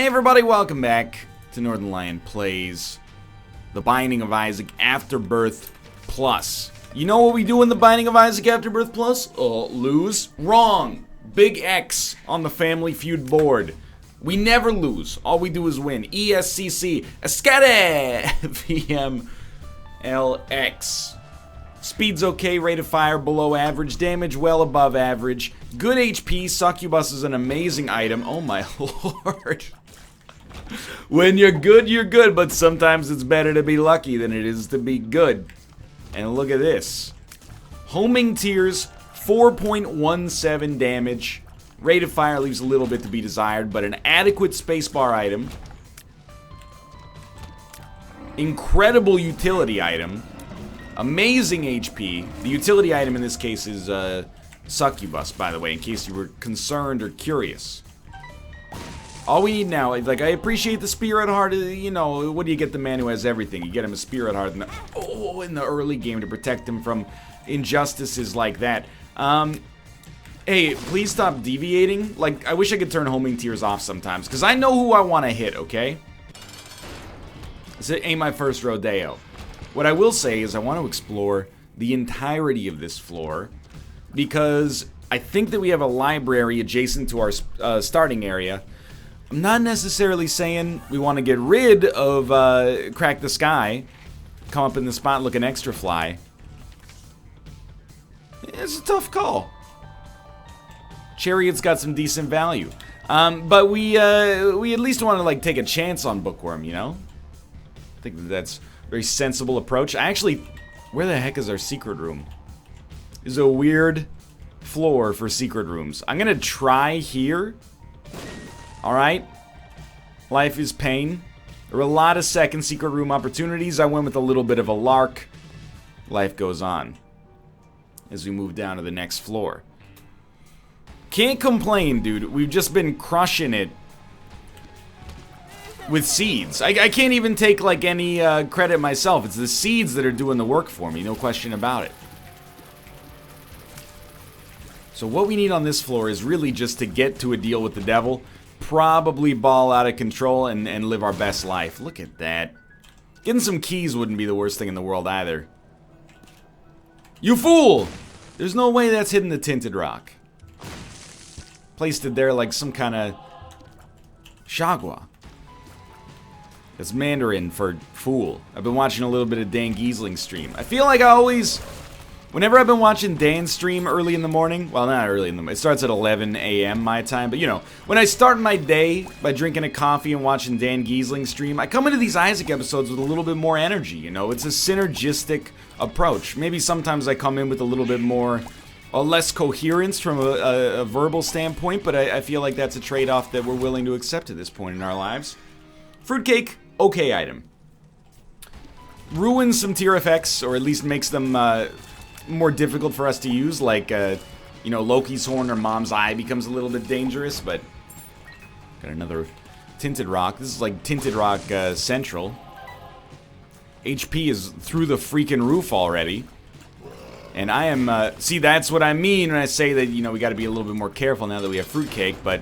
Hey everybody, welcome back to Northernlion Plays The Binding of Isaac Afterbirth Plus. You know what we do in The Binding of Isaac Afterbirth Plus? Lose? Wrong! Big X on the Family Feud board. We never lose. All we do is win. ESCC. Escade! VMLX. Speed's okay, rate of fire below average, damage well above average, good HP, Succubus is an amazing item. Oh my lord. When you're good, but sometimes it's better to be lucky than it is to be good. And look at this. Homing Tears, 4.17 damage. Rate of fire leaves a little bit to be desired, but an adequate spacebar item. Incredible utility item. Amazing HP. The utility item in this case is Succubus, by the way, in case you were concerned or curious. All we need now, like, I appreciate the Spirit Heart, you know, what do you get the man who has everything? You get him a Spirit Heart in the early game to protect him from injustices like that. Hey, please stop deviating. Like, I wish I could turn Homing Tears off sometimes, because I know who I want to hit, okay? This ain't my first rodeo. What I will say is I want to explore the entirety of this floor, because I think that we have a library adjacent to our starting area. I'm not necessarily saying we want to get rid of Crack the Sky, come up in the spot looking extra fly. It's a tough call. Chariot's got some decent value, but we at least want to like take a chance on Bookworm, you know? I think that's a very sensible approach. Where the heck is our secret room? This is a weird floor for secret rooms. I'm gonna try here. Alright. Life is pain. There were a lot of second secret room opportunities. I went with a little bit of a lark. Life goes on as we move down to the next floor. Can't complain, dude. We've just been crushing it with seeds. I can't even take like any credit myself. It's the seeds that are doing the work for me, no question about it. So what we need on this floor is really just to get to a deal with the devil, probably ball out of control and live our best life. Look at that. Getting some keys wouldn't be the worst thing in the world either. You fool! There's no way that's hidden the tinted rock. Placed it there like some kind of Shagwa. That's Mandarin for fool. I've been watching a little bit of Dan Giesling's stream. I feel like I always, whenever I've been watching Dan's stream early in the morning, well, not early in the morning, it starts at 11 a.m. my time, but you know, when I start my day by drinking a coffee and watching Dan Giesling's stream, I come into these Isaac episodes with a little bit more energy, you know? It's a synergistic approach. Maybe sometimes I come in with a little bit more, less coherence from a verbal standpoint, but I feel like that's a trade-off that we're willing to accept at this point in our lives. Fruitcake, okay item. Ruins some tier effects, or at least makes them more difficult for us to use, like, you know, Loki's Horn or Mom's Eye becomes a little bit dangerous, but got another Tinted Rock. This is like Tinted Rock Central. HP is through the freaking roof already. And I am, see, that's what I mean when I say that, you know, we gotta be a little bit more careful now that we have Fruitcake, but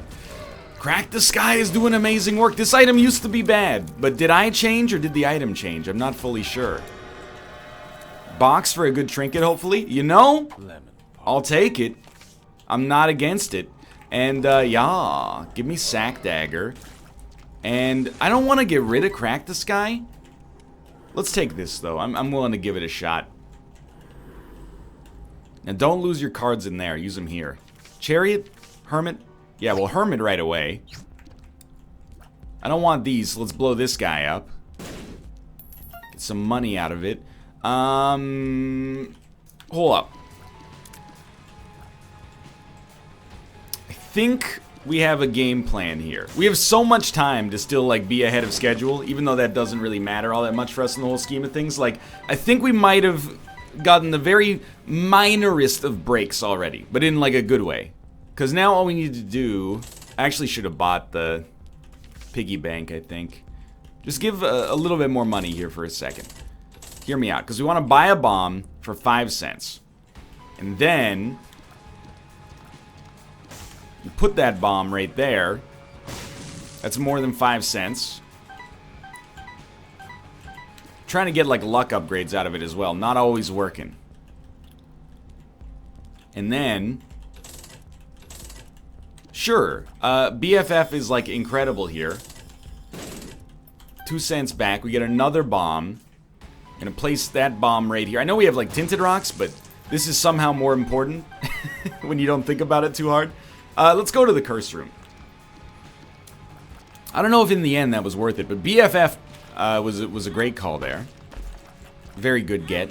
Crack the Sky is doing amazing work. This item used to be bad, but did I change or did the item change? I'm not fully sure. Box for a good trinket, hopefully. You know, I'll take it. I'm not against it. And, yeah, give me Sack Dagger. And I don't want to get rid of Crack the Sky. Let's take this, though. I'm willing to give it a shot. And don't lose your cards in there. Use them here. Chariot? Hermit? Yeah, well, Hermit right away. I don't want these, so let's blow this guy up. Get some money out of it. Hold up. I think we have a game plan here. We have so much time to still, like, be ahead of schedule, even though that doesn't really matter all that much for us in the whole scheme of things. Like, I think we might have gotten the very minorest of breaks already, but in, like, a good way. Because now all we need to do... I actually should have bought the piggy bank, I think. Just give a little bit more money here for a second. Hear me out, because we want to buy a bomb for 5 cents. And then... you put that bomb right there. That's more than 5 cents. Trying to get like luck upgrades out of it as well. Not always working. And then... Sure. BFF is like incredible here. 2 cents back. We get another bomb. Gonna place that bomb right here. I know we have like tinted rocks, but this is somehow more important when you don't think about it too hard. Let's go to the curse room. I don't know if in the end that was worth it, but BFF was a great call there. Very good get.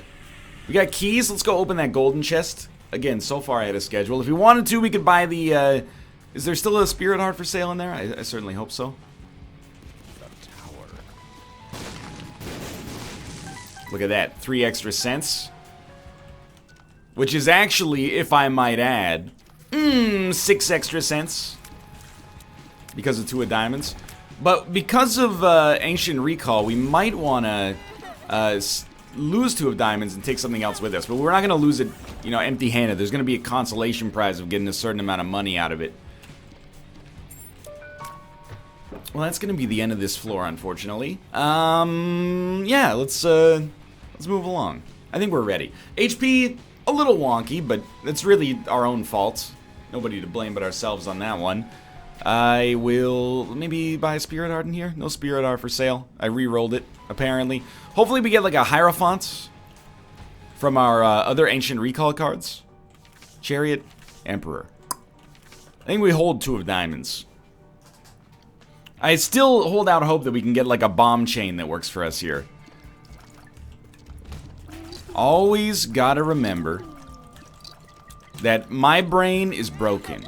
We got keys. Let's go open that golden chest. Again, so far ahead of schedule. If we wanted to, we could buy the... is there still a spirit heart for sale in there? I certainly hope so. Look at that. 3 extra cents. Which is actually, if I might add, 6 extra cents. Because of 2 of diamonds. But because of Ancient Recall, we might want to lose 2 of diamonds and take something else with us. But we're not going to lose it, you know, empty-handed. There's going to be a consolation prize of getting a certain amount of money out of it. Well, that's going to be the end of this floor, unfortunately. Yeah, let's move along. I think we're ready. HP, a little wonky, but it's really our own fault. Nobody to blame but ourselves on that one. I will maybe buy a spirit heart in here. No spirit heart for sale. I re-rolled it, apparently. Hopefully we get like a Hierophant from our other Ancient Recall cards. Chariot, Emperor. I think we hold 2 of diamonds. I still hold out hope that we can get like a bomb chain that works for us here. Always gotta remember that my brain is broken.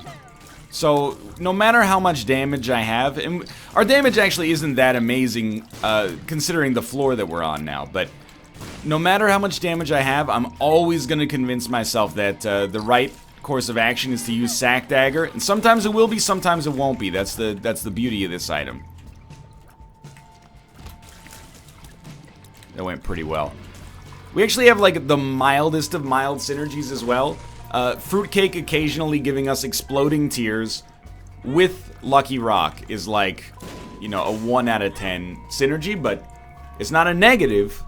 So, no matter how much damage I have, and our damage actually isn't that amazing considering the floor that we're on now, but no matter how much damage I have, I'm always gonna convince myself that the right course of action is to use Sack Dagger, and sometimes it will be, sometimes it won't be. That's the beauty of this item. That went pretty well. We actually have like the mildest of mild synergies as well. Fruitcake occasionally giving us exploding tears with Lucky Rock is like, you know, a 1 out of 10 synergy, but it's not a negative,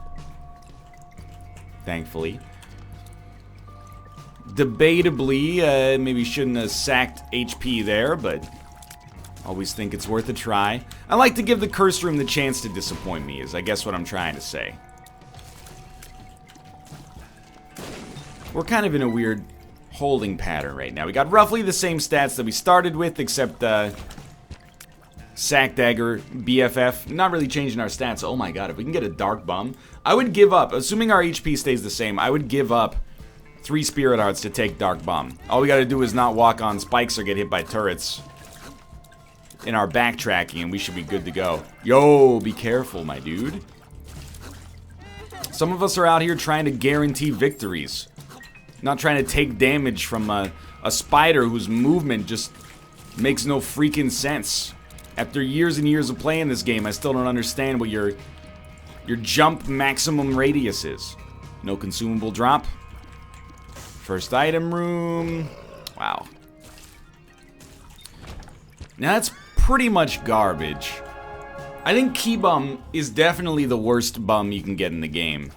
thankfully. Debatably, maybe shouldn't have sacked HP there, but always think it's worth a try. I like to give the curse room the chance to disappoint me, is I guess what I'm trying to say. We're kind of in a weird holding pattern right now. We got roughly the same stats that we started with, except Sack Dagger, BFF, not really changing our stats. Oh my god, if we can get a Dark Bum, I would give up, assuming our HP stays the same, I would give up 3 Spirit Hearts to take Dark Bum. All we gotta do is not walk on spikes or get hit by turrets in our backtracking, and we should be good to go. Yo, be careful, my dude. Some of us are out here trying to guarantee victories. Not trying to take damage from a spider whose movement just makes no freaking sense. After years and years of playing this game, I still don't understand what your jump maximum radius is. No consumable drop. First item room. Wow. Now that's pretty much garbage. I think Key Bum is definitely the worst bum you can get in the game.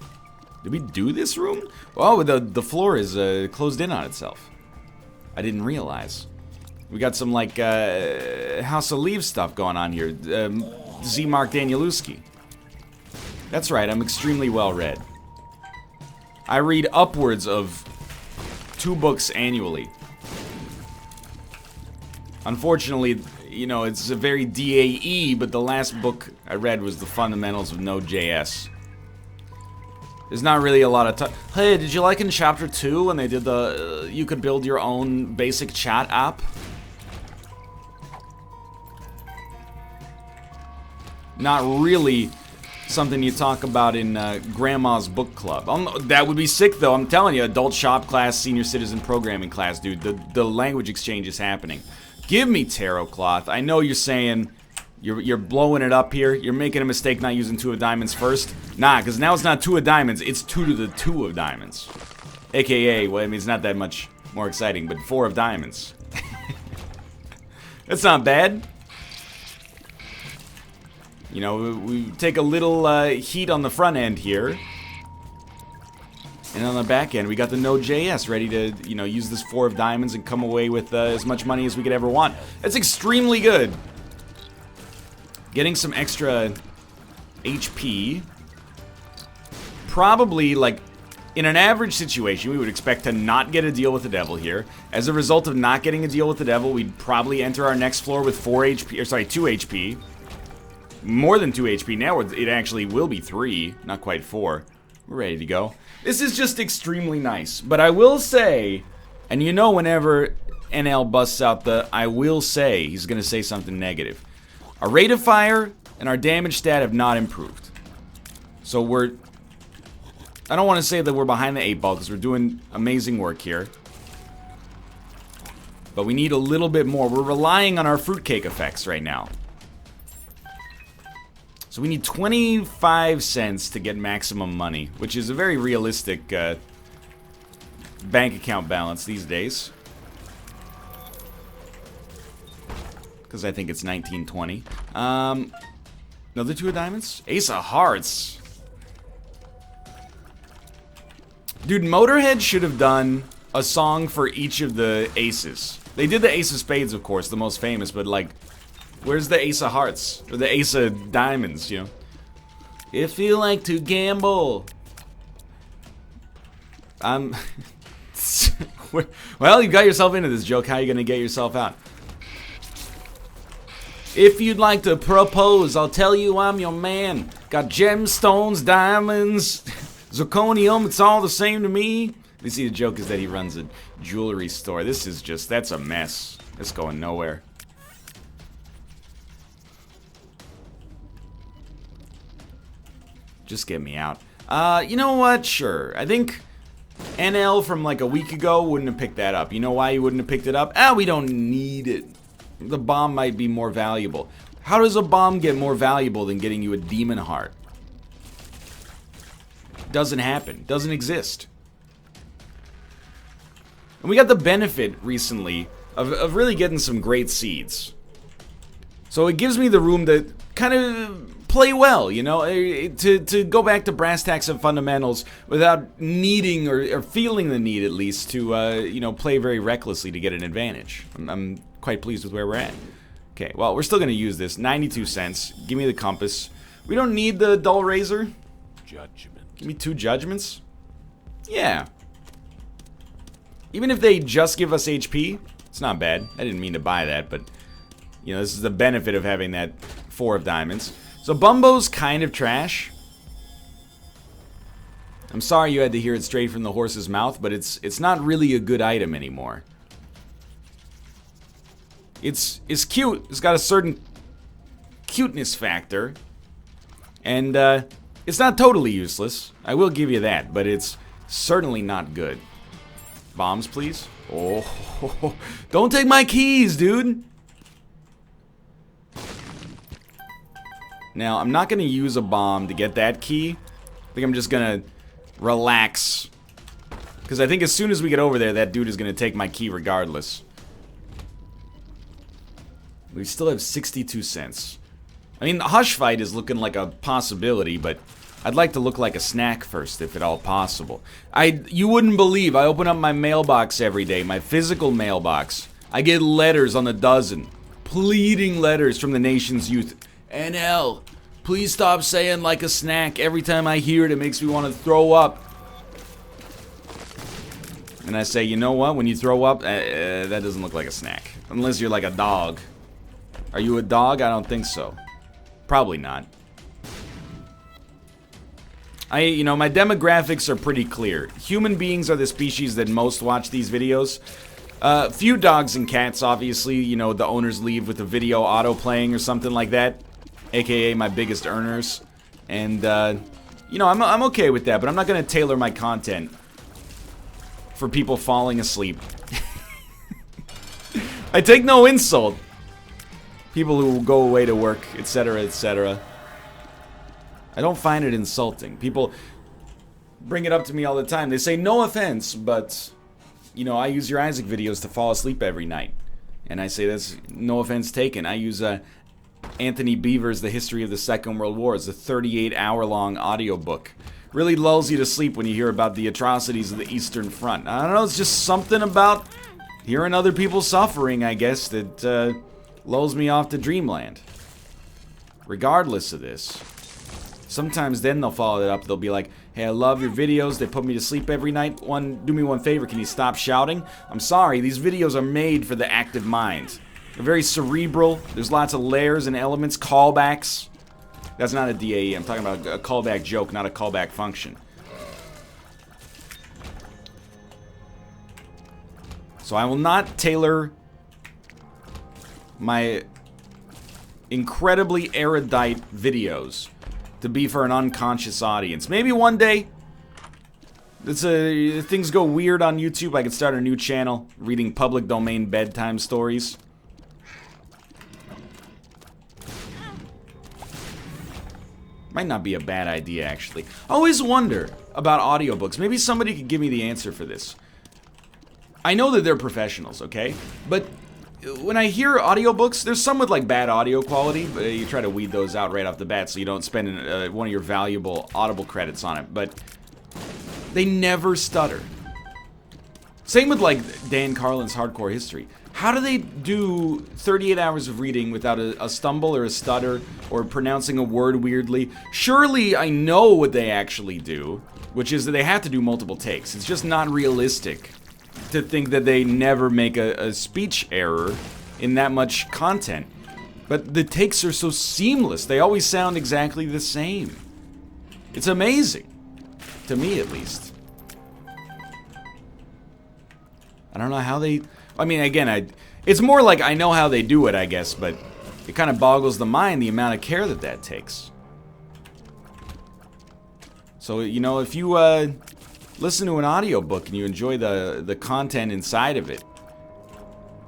Did we do this room? Oh, the floor is closed in on itself. I didn't realize. We got some, like, House of Leaves stuff going on here. Z. Mark Danielewski. That's right, I'm extremely well read. I read upwards of 2 books annually. Unfortunately, you know, it's a very DAE, but the last book I read was The Fundamentals of Node.js. There's not really a lot of time. Hey, did you like in Chapter 2 when they did the, you could build your own basic chat app? Not really something you talk about in Grandma's book club. That would be sick, though. I'm telling you, adult shop class, senior citizen programming class, dude. The language exchange is happening. Give me tarot cloth. I know you're saying you're blowing it up here. You're making a mistake not using 2 of diamonds first. Nah, because now it's not 2 of diamonds. It's 2 to the 2 of diamonds. AKA, well, I mean, it's not that much more exciting, but 4 of diamonds. That's not bad. You know, we take a little heat on the front end here. And on the back end, we got the Node.js ready to, you know, use this 4 of diamonds and come away with as much money as we could ever want. That's extremely good. Getting some extra HP. Probably, like, in an average situation, we would expect to not get a deal with the devil here. As a result of not getting a deal with the devil, we'd probably enter our next floor with 4 HP, or sorry, 2 HP. More than 2 HP. Now it actually will be 3, not quite 4. We're ready to go. This is just extremely nice. But I will say, and you know whenever NL busts out the I will say, he's going to say something negative. Our rate of fire and our damage stat have not improved. So I don't want to say that we're behind the 8 ball because we're doing amazing work here. But we need a little bit more. We're relying on our fruitcake effects right now. So we need 25 cents to get maximum money, which is a very realistic bank account balance these days. Because I think it's 1920. Another 2 of diamonds? Ace of hearts. Dude, Motorhead should have done a song for each of the aces. They did the Ace of Spades, of course, the most famous, but like, where's the Ace of Hearts? Or the Ace of Diamonds, you know? If you like to gamble. Well, you got yourself into this joke. How are you going to get yourself out? If you'd like to propose, I'll tell you I'm your man. Got gemstones, diamonds, zirconium, it's all the same to me. You see, the joke is that he runs a jewelry store. This is just, that's a mess. It's going nowhere. Just get me out. You know what? Sure. I think NL from like a week ago wouldn't have picked that up. You know why he wouldn't have picked it up? We don't need it. The bomb might be more valuable. How does a bomb get more valuable than getting you a demon heart? Doesn't happen. Doesn't exist. And we got the benefit recently of really getting some great seeds. So it gives me the room to kind of play well, you know, to go back to brass tacks and fundamentals without needing or feeling the need at least to, you know, play very recklessly to get an advantage. I'm quite pleased with where we're at. Okay, well, we're still going to use this. 92 cents. Give me the compass. We don't need the dull razor. Judgment. Give me 2 judgments. Yeah. Even if they just give us HP, it's not bad. I didn't mean to buy that, but, you know, this is the benefit of having that 4 of diamonds. So Bumbo's kind of trash. I'm sorry you had to hear it straight from the horse's mouth, but it's not really a good item anymore. It's cute. It's got a certain cuteness factor. And it's not totally useless. I will give you that, but it's certainly not good. Bombs, please. Oh, don't take my keys, dude. Now, I'm not going to use a bomb to get that key. I think I'm just going to relax. Because I think as soon as we get over there, that dude is going to take my key regardless. We still have 62 cents. I mean, the Hush fight is looking like a possibility, but I'd like to look like a snack first, if at all possible. You wouldn't believe, I open up my mailbox every day, my physical mailbox. I get letters on the dozen. Pleading letters from the nation's youth. NL, please stop saying like a snack. Every time I hear it, it makes me want to throw up. And I say, you know what? When you throw up, that doesn't look like a snack. Unless you're like a dog. Are you a dog? I don't think so. Probably not. You know, my demographics are pretty clear. Human beings are the species that most watch these videos. Few dogs and cats, obviously. You know, the owners leave with the video auto-playing or something like that. AKA my biggest earners. And, you know, I'm okay with that, but I'm not going to tailor my content for people falling asleep. I take no insult. People who go away to work, etc., etc. I don't find it insulting. People bring it up to me all the time. They say, no offense, but, you know, I use your Isaac videos to fall asleep every night. And I say, that's no offense taken. I use Anthony Beevor's The History of the Second World War. It's a 38-hour-long audiobook. Really lulls you to sleep when you hear about the atrocities of the Eastern Front. I don't know, it's just something about hearing other people suffering, I guess, that lulls me off to dreamland. Regardless of this, sometimes then they'll follow it up. They'll be like, hey, I love your videos. They put me to sleep every night. Do me one favor. Can you stop shouting? I'm sorry. These videos are made for the active mind. They're very cerebral. There's lots of layers and elements. Callbacks. That's not a DAE. I'm talking about a callback joke, not a callback function. So I will not tailor my incredibly erudite videos to be for an unconscious audience. Maybe one day, things go weird on YouTube, I could start a new channel reading public domain bedtime stories. Might not be a bad idea, actually. I always wonder about audiobooks. Maybe somebody could give me the answer for this. I know that they're professionals, okay? But when I hear audiobooks, there's some with like bad audio quality, but you try to weed those out right off the bat so you don't spend one of your valuable Audible credits on it. But they never stutter. Same with like Dan Carlin's Hardcore History. How do they do 38 hours of reading without a stumble or a stutter or pronouncing a word weirdly? Surely I know what they actually do, which is that they have to do multiple takes. It's just not realistic to think that they never make a speech error in that much content. But the takes are so seamless. They always sound exactly the same. It's amazing. To me, at least. I don't know how they... I mean, again, it's more like I know how they do it, I guess, but it kind of boggles the mind the amount of care that takes. So, you know, if you listen to an audiobook and you enjoy the content inside of it,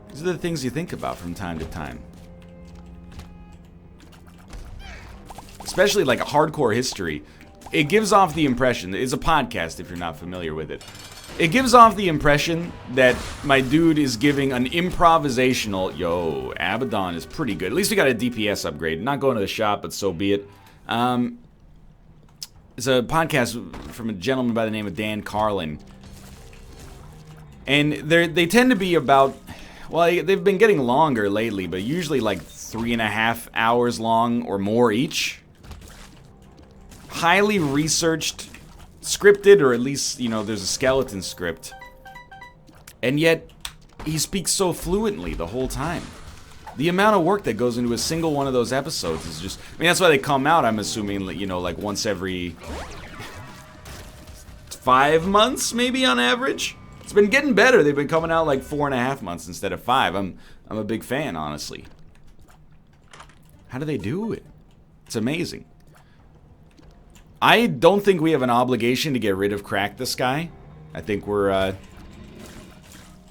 these are the things you think about from time to time. Especially like a Hardcore History. It gives off the impression, it's a podcast if you're not familiar with it. It gives off the impression that my dude is giving an improvisational, yo, Abaddon is pretty good. At least we got a DPS upgrade. Not going to the shop, but so be it. It's a podcast from a gentleman by the name of Dan Carlin. And they tend to be about, well, they've been getting longer lately, but usually like 3.5 hours long or more each. Highly researched, scripted, or at least, you know, there's a skeleton script. And yet, he speaks so fluently the whole time. The amount of work that goes into a single one of those episodes is just... I mean, that's why they come out, I'm assuming, you know, like once every 5 months, maybe, on average? It's been getting better. They've been coming out like 4.5 months instead of 5. I'm a big fan, honestly. How do they do it? It's amazing. I don't think we have an obligation to get rid of Crack the Sky. I think we're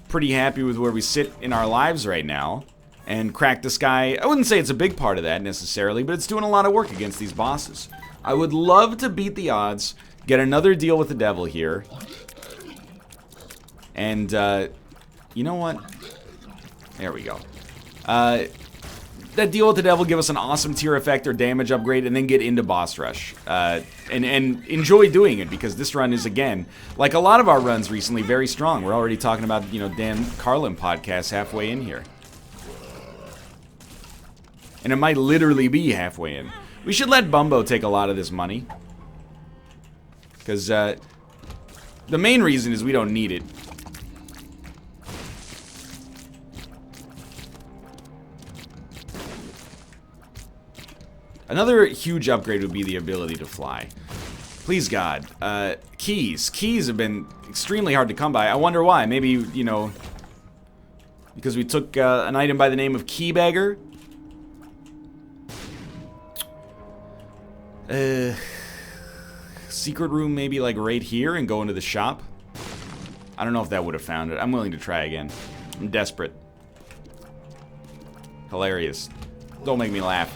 pretty happy with where we sit in our lives right now. And Crack the Sky, I wouldn't say it's a big part of that necessarily, but it's doing a lot of work against these bosses. I would love to beat the odds, get another deal with the devil here. And, you know what? There we go. That deal with the devil, give us an awesome tier effect or damage upgrade, and then get into boss rush. And enjoy doing it, because this run is, again, like a lot of our runs recently, very strong. We're already talking about, you know, Dan Carlin podcast halfway in here. And it might literally be halfway in. We should let Bumbo take a lot of this money. Because, the main reason is we don't need it. Another huge upgrade would be the ability to fly. Please, God. Keys. Keys have been extremely hard to come by. I wonder why. Maybe, you know, because we took an item by the name of Keybagger. Secret room maybe like right here and go into the shop. I don't know if that would have found it. I'm willing to try again. I'm desperate. Hilarious. Don't make me laugh.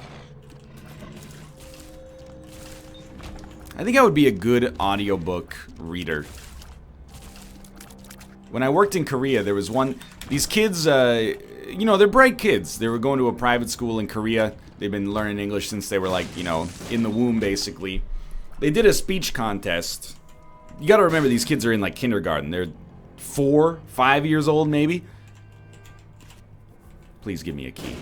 I think I would be a good audiobook reader. When I worked in Korea, there was these kids, you know, they're bright kids. They were going to a private school in Korea. They've been learning English since they were like, you know, in the womb basically. They did a speech contest. You gotta remember these kids are in like kindergarten. They're 4, 5 years old maybe. Please give me a key.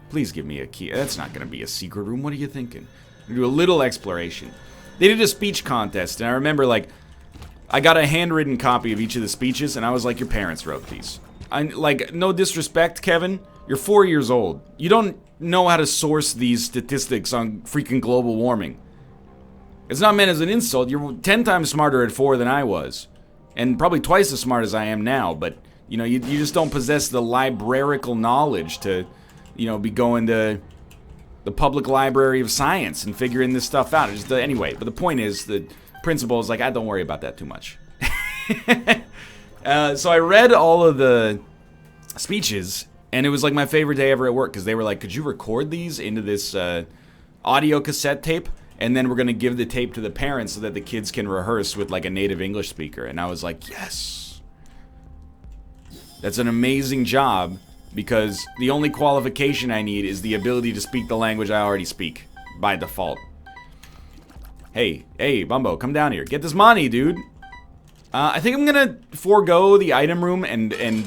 Please give me a key. That's not gonna be a secret room. What are you thinking? We do a little exploration. They did a speech contest, and I remember like I got a handwritten copy of each of the speeches, and I was like, your parents wrote these. Like, no disrespect, Kevin. You're 4 years old. You don't know how to source these statistics on freaking global warming. It's not meant as an insult. You're 10 times smarter at 4 than I was. And probably twice as smart as I am now. But, you know, you just don't possess the librarical knowledge to, you know, be going to the public library of science and figuring this stuff out. Just, anyway, but the point is, the principal is like, don't worry about that too much. So I read all of the speeches, and it was like my favorite day ever at work, because they were like, could you record these into this audio cassette tape? And then we're going to give the tape to the parents so that the kids can rehearse with like a native English speaker. And I was like, yes. That's an amazing job, because the only qualification I need is the ability to speak the language I already speak by default. Hey, Bumbo, come down here. Get this money, dude. I think I'm going to forego the item room and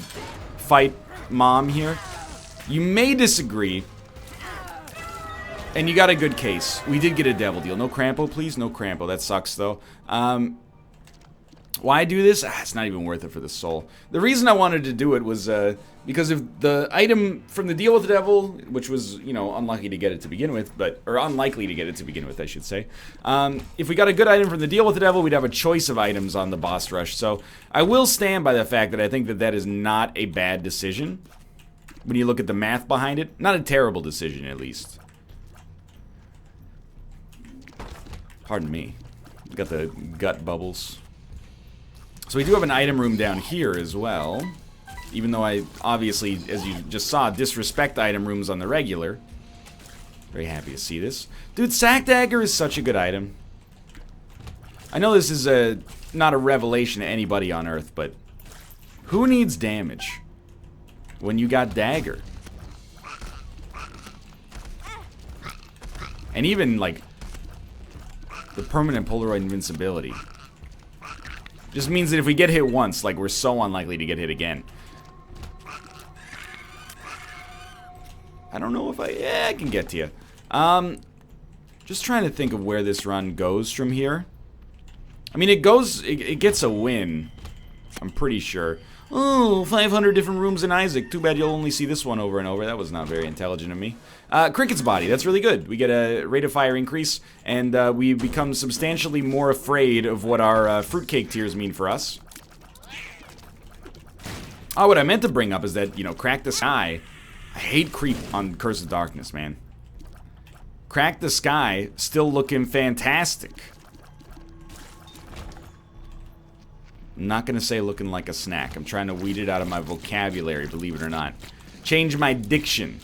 fight Mom here. You may disagree. And you got a good case. We did get a devil deal. No Crampo, please? No Crampo. That sucks, though. Why do this? It's not even worth it for the soul. The reason I wanted to do it was because if the item from the deal with the devil, which was, you know, unlucky to get it to begin with, or unlikely to get it to begin with, I should say. If we got a good item from the deal with the devil, we'd have a choice of items on the boss rush. So I will stand by the fact that I think that is not a bad decision. When you look at the math behind it, not a terrible decision, at least. Pardon me. Got the gut bubbles. So we do have an item room down here as well. Even though I, obviously, as you just saw, disrespect item rooms on the regular. Very happy to see this. Dude, Sack Dagger is such a good item. I know this is not a revelation to anybody on Earth, but who needs damage when you got Dagger? And even, like, the permanent Polaroid invincibility just means that if we get hit once, like, we're so unlikely to get hit again. I don't know if I can get to you. Just trying to think of where this run goes from here. I mean, it gets a win, I'm pretty sure. Oh, 500 different rooms in Isaac. Too bad you'll only see this one over and over. That was not very intelligent of me. Cricket's body. That's really good. We get a rate of fire increase, and we become substantially more afraid of what our fruitcake tears mean for us. Oh, what I meant to bring up is that, you know, Crack the Sky. I hate creep on Curse of Darkness, man. Crack the Sky, still looking fantastic. I'm not gonna say looking like a snack. I'm trying to weed it out of my vocabulary, believe it or not. Change my diction.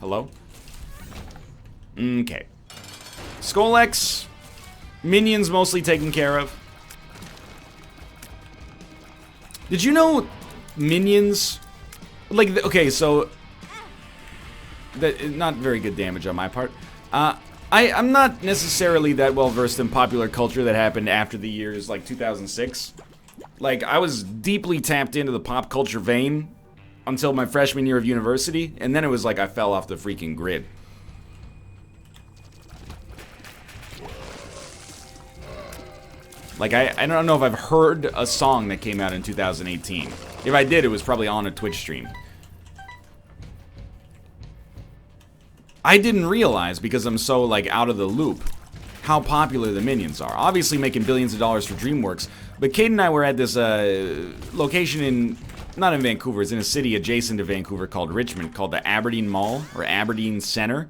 Hello? Okay. Skolex. Minions mostly taken care of. Did you know minions... Like, okay, so... Not very good damage on my part. I'm not necessarily that well versed in popular culture that happened after the years like 2006. Like, I was deeply tapped into the pop culture vein until my freshman year of university, and then it was like I fell off the freaking grid. Like, I don't know if I've heard a song that came out in 2018. If I did, it was probably on a Twitch stream. I didn't realize, because I'm so, like, out of the loop, how popular the Minions are. Obviously making billions of dollars for DreamWorks, but Kate and I were at this location in, not in Vancouver, it's in a city adjacent to Vancouver called Richmond, called the Aberdeen Mall, or Aberdeen Center.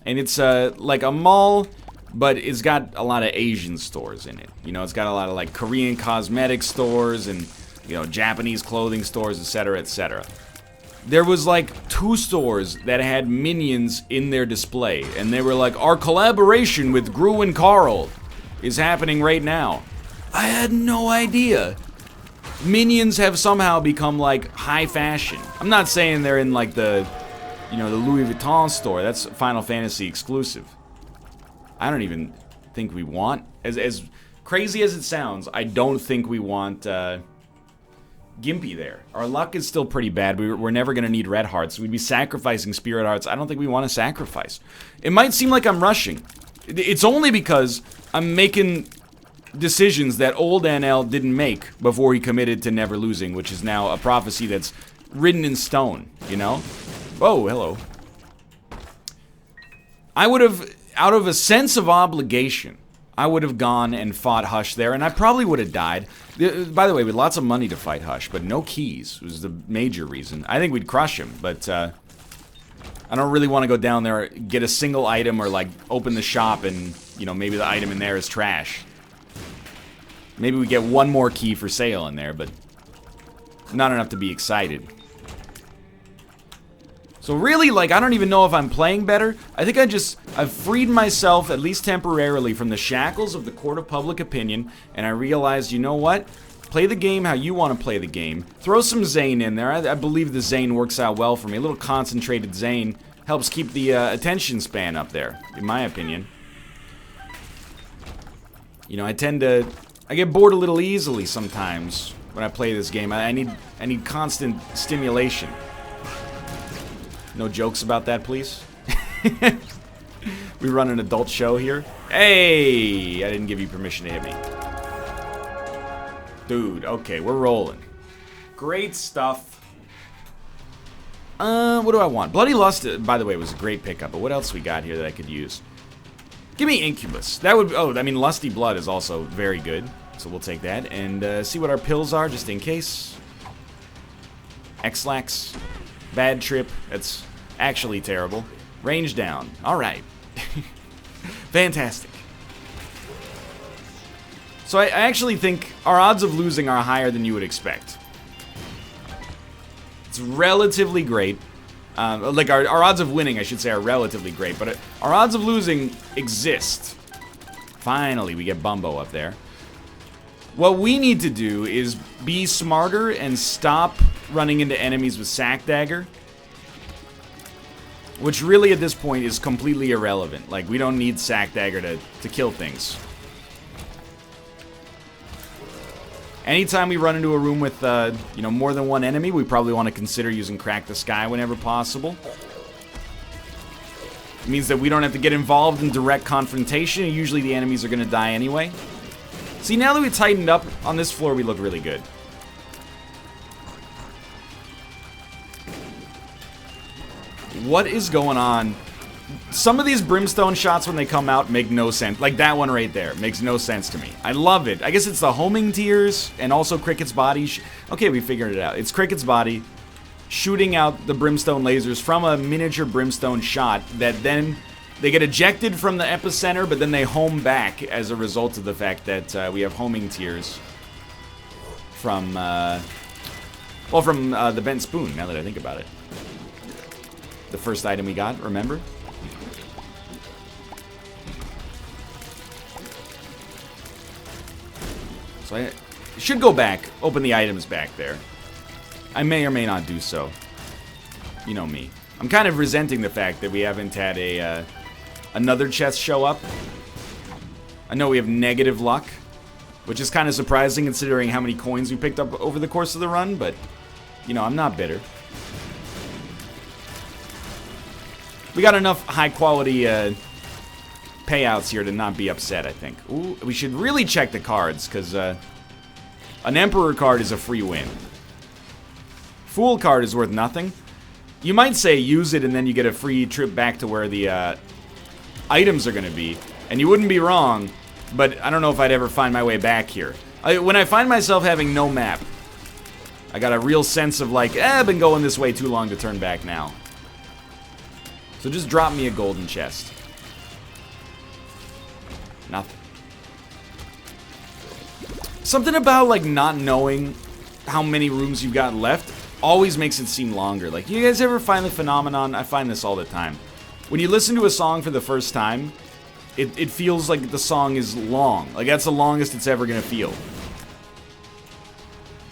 And it's like a mall, but it's got a lot of Asian stores in it. You know, it's got a lot of, like, Korean cosmetic stores and, you know, Japanese clothing stores, etc., etc. There was like 2 stores that had Minions in their display, and they were like, our collaboration with Gru and Carl is happening right now. I had no idea. minions have somehow become, like, high fashion. I'm not saying they're in, like, the Louis Vuitton store. That's Final Fantasy exclusive. I don't even think we want, as crazy as it sounds, I don't think we want, Gimpy there. Our luck is still pretty bad. We're never going to need red hearts. We'd be sacrificing spirit hearts. I don't think we want to sacrifice. It might seem like I'm rushing. It's only because I'm making decisions that old NL didn't make before he committed to never losing, which is now a prophecy that's written in stone, you know? Oh, hello. I would have, out of a sense of obligation, I would have gone and fought Hush there, and I probably would have died. By the way, we had lots of money to fight Hush, but no keys was the major reason. I think we'd crush him, but I don't really want to go down there, get a single item, or like open the shop and, you know, maybe the item in there is trash. Maybe we get one more key for sale in there, but not enough to be excited. So really, like, I don't even know if I'm playing better. I think I've freed myself, at least temporarily, from the shackles of the court of public opinion, and I realized, you know what? Play the game how you want to play the game. Throw some Zane in there. I believe the Zane works out well for me. A little concentrated Zane helps keep the attention span up there, in my opinion. You know, I get bored a little easily sometimes when I play this game. I need constant stimulation. No jokes about that, please. We run an adult show here. Hey, I didn't give you permission to hit me. Dude, okay, we're rolling. Great stuff. What do I want? Bloody Lust, by the way, was a great pickup, but what else we got here that I could use? Give me Incubus. That would, oh, I mean, Lusty Blood is also very good, so we'll take that, and see what our pills are, just in case. X-Lax. Bad Trip, that's actually terrible. Range down. Alright. Fantastic. So I actually think our odds of losing are higher than you would expect. It's relatively great. Like, our odds of winning, I should say, are relatively great, but our odds of losing exist. Finally, we get Bumbo up there. What we need to do is be smarter and stop running into enemies with Sack Dagger. Which really, at this point, is completely irrelevant. Like, we don't need Sack Dagger to kill things. Anytime we run into a room with, you know, more than one enemy, we probably want to consider using Crack the Sky whenever possible. It means that we don't have to get involved in direct confrontation, and usually the enemies are going to die anyway. See, now that we tightened up on this floor, we look really good. What is going on? Some of these brimstone shots when they come out make no sense. Like that one right there makes no sense to me. I love it. I guess it's the homing tears and also Cricket's body. Okay, we figured it out. It's Cricket's body shooting out the brimstone lasers from a miniature brimstone shot that then they get ejected from the epicenter, but then they home back as a result of the fact that we have homing tears from, well, from the bent spoon, now that I think about it. The first item we got, remember? So I should go back, open the items back there. I may or may not do so. You know me. I'm kind of resenting the fact that we haven't had a another chest show up. I know we have negative luck, which is kind of surprising considering how many coins we picked up over the course of the run, but, you know, I'm not bitter. We got enough high-quality payouts here to not be upset, I think. Ooh, we should really check the cards, because an Emperor card is a free win. Fool card is worth nothing. You might say use it and then you get a free trip back to where the items are going to be. And you wouldn't be wrong, but I don't know if I'd ever find my way back here. When I find myself having no map, I got a real sense of like, I've been going this way too long to turn back now. So just drop me a golden chest. Nothing. Something about like not knowing how many rooms you've got left always makes it seem longer. Like, you guys ever find the phenomenon? I find this all the time. When you listen to a song for the first time, it feels like the song is long. Like, that's the longest it's ever gonna feel.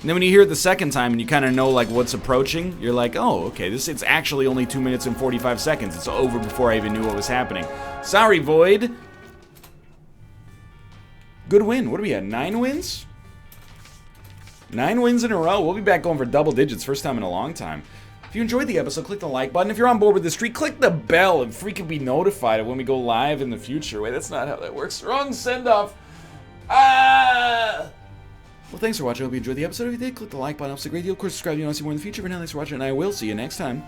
And then when you hear it the second time and you kind of know like what's approaching, you're like, oh, okay, it's actually only 2 minutes and 45 seconds. It's over before I even knew what was happening. Sorry, Void. Good win. What are we at? 9 wins? 9 wins in a row. We'll be back going for double digits. First time in a long time. If you enjoyed the episode, click the like button. If you're on board with the streak, click the bell and freaking be notified of when we go live in the future. Wait, that's not how that works. Wrong send-off. Ah! Well, thanks for watching. I hope you enjoyed the episode. If you did, click the like button. Helps a great deal. Of course, subscribe if you want to see more in the future. For now, thanks for watching, and I will see you next time.